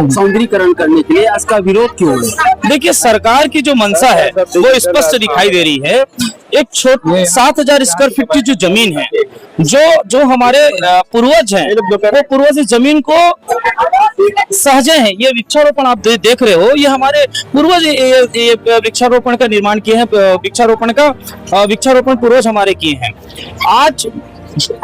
सौंदर्यीकरण करने के लिए, इसका विरोध क्यों है? देखिए, सरकार की जो मंशा है वो स्पष्ट दिखाई दे रही है। एक 7,000 स्क्वायर फीट की जो जमीन है, जो हमारे पूर्वज हैं, वो पूर्वज इस जमीन को सहजे हैं। ये वृक्षारोपण आप देख रहे हो, ये हमारे पूर्वज ये वृक्षारोपण का निर्माण किए हैं, वृक्षारोपण पूर्वज हमारे किए हैं। आज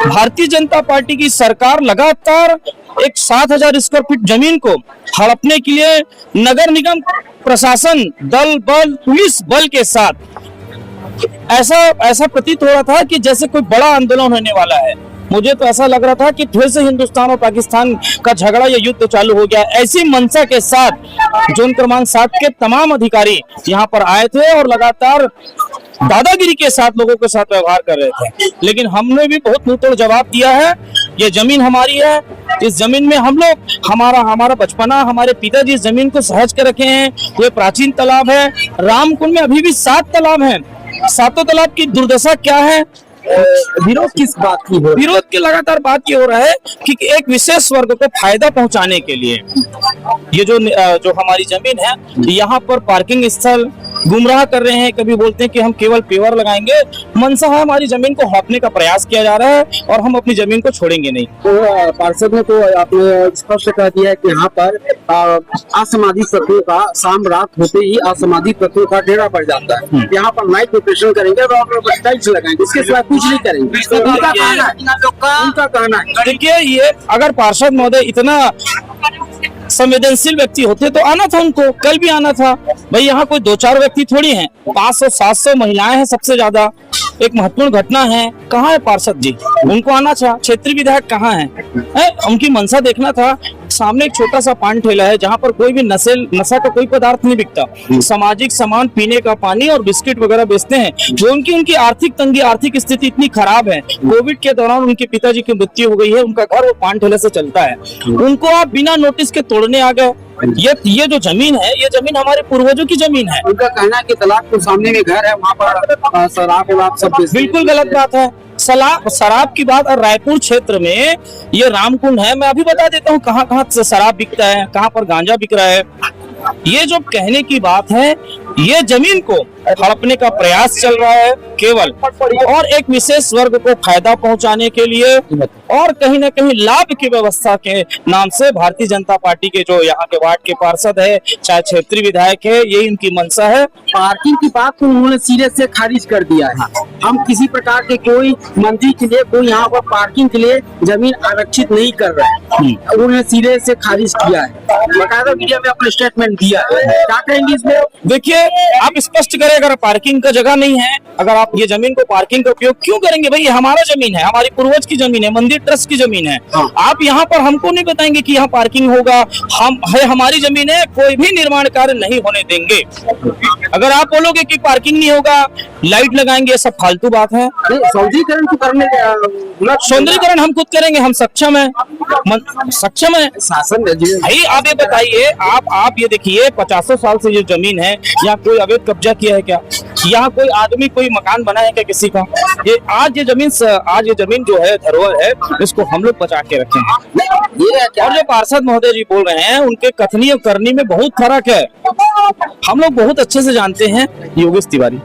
भारतीय जनता पार्टी की सरकार लगातार एक 7,000 स्क्वायर फीट जमीन को हड़पने के लिए नगर निगम प्रशासन दल बल पुलिस बल के साथ ऐसा प्रतीत हो रहा था कि जैसे कोई बड़ा आंदोलन होने वाला है। मुझे तो ऐसा लग रहा था कि फिर से हिंदुस्तान और पाकिस्तान का झगड़ा या युद्ध चालू हो गया। ऐसी मंशा के साथ जोन क्रमांक 7 के तमाम अधिकारी यहाँ पर आए थे और लगातार दादागिरी के साथ लोगों के साथ व्यवहार कर रहे थे, लेकिन हमने भी बहुत मुंहतोड़ जवाब दिया है। ये जमीन हमारी है, इस जमीन में हम लोग हमारा बचपना, हमारे पिताजी इस जमीन को सहज के रखे हैं। ये प्राचीन तालाब है। रामकुंड में अभी भी 7 तालाब हैं। 7 तालाब की दुर्दशा क्या है? विरोध किस बात की हो? विरोध की लगातार बात ये हो रहा है कि एक विशेष वर्ग को फायदा पहुंचाने के लिए ये जो हमारी जमीन है, यहाँ पर पार्किंग स्थल गुमराह कर रहे हैं। कभी बोलते हैं कि हम केवल पेवर लगाएंगे। मंशा है हमारी जमीन को हड़पने का प्रयास किया जा रहा है और हम अपनी जमीन को छोड़ेंगे नहीं। तो पार्षद ने तो आपने स्पष्ट कर दिया है कि यहाँ पर असामाजिक तत्वों का शाम रात होते ही असामाजिक तत्वों का डेरा पड़ जाता है। यहाँ पर नाइट ऑपरेशन करेंगे और टाइल्स लगाएंगे, इसके सिवा कुछ नहीं करेंगे। उनका कहना है। देखिए, ये अगर पार्षद महोदय इतना संवेदनशील व्यक्ति होते तो आना था उनको, कल भी आना था। भाई, यहाँ कोई 2-4 व्यक्ति थोड़ी हैं, 500-700 महिलाएं हैं सबसे ज्यादा। एक महत्वपूर्ण घटना है। कहाँ है पार्षद जी? उनको आना था। क्षेत्रीय विधायक कहाँ है? उनकी मंशा देखना था। सामने एक छोटा सा पान ठेला है जहाँ पर कोई भी नशा का कोई पदार्थ नहीं बिकता। सामाजिक सामान, पीने का पानी और बिस्किट वगैरह बेचते हैं। जो उनकी आर्थिक तंगी, आर्थिक स्थिति इतनी खराब है, कोविड के दौरान उनके पिताजी की मृत्यु हो गई है, उनका घर वो पान ठेले से चलता है। उनको आप बिना नोटिस के तोड़ने आ गए। ये जो जमीन है, ये जमीन हमारे पूर्वजों की जमीन है। उनका कहना है कि तालाब के सामने में घर है, वहाँ पर शराब सब बिल्कुल गलत बात है। शराब की बात, और रायपुर क्षेत्र में ये रामकुंड है। मैं अभी बता देता हूँ कहाँ कहाँ से शराब बिकता है, कहाँ पर गांजा बिक रहा है। ये जो कहने की बात है, ये जमीन को हड़पने का प्रयास चल रहा है केवल और एक विशेष वर्ग को फायदा पहुंचाने के लिए और कहीं ना कहीं लाभ की व्यवस्था के नाम से भारतीय जनता पार्टी के जो यहाँ के वार्ड के पार्षद है, चाहे क्षेत्रीय विधायक है, यही इनकी मंशा है। पार्किंग की बात तो उन्होंने सिरे से खारिज कर दिया है। हम किसी प्रकार के कोई मंदिर के लिए, कोई यहाँ पर पार्किंग के लिए जमीन आरक्षित नहीं कर रहे हैं। उन्होंने सिरे से खारिज किया है। बकायदा मीडिया में अपना स्टेटमेंट दिया है। क्या कहेंगे इसमें? देखिए, आप स्पष्ट करें, अगर पार्किंग का जगह नहीं है, अगर आप ये जमीन को पार्किंग का उपयोग क्यों करेंगे? भाई, ये हमारा जमीन है, हमारी पूर्वज की जमीन है, मंदिर ट्रस्ट की जमीन है। आप यहाँ पर हमको नहीं बताएंगे कि यहाँ पार्किंग होगा। हमारी जमीन है, कोई भी निर्माण कार्य नहीं होने देंगे। अगर आप बोलोगे कि पार्किंग नहीं होगा, लाइट लगाएंगे, सब फालतू बात है। सौंदर्यीकरण तो करने, सौंदर्यीकरण हम खुद करेंगे, हम सक्षम है, सक्षम है। शासन भाई, आप ये बताइए, आप ये देखिए, 50 साल से ये जमीन है, यहाँ कोई अवैध कब्जा किया है क्या? यहाँ कोई आदमी कोई मकान बना है क्या किसी का? आज ये जमीन जो है धरोहर है, इसको हम लोग बचा के रखे हैं। और जो पार्षद महोदय जी बोल रहे हैं, उनके कथनी और करनी में बहुत फर्क है। हम लोग बहुत अच्छे से जानते हैं योगेश तिवारी।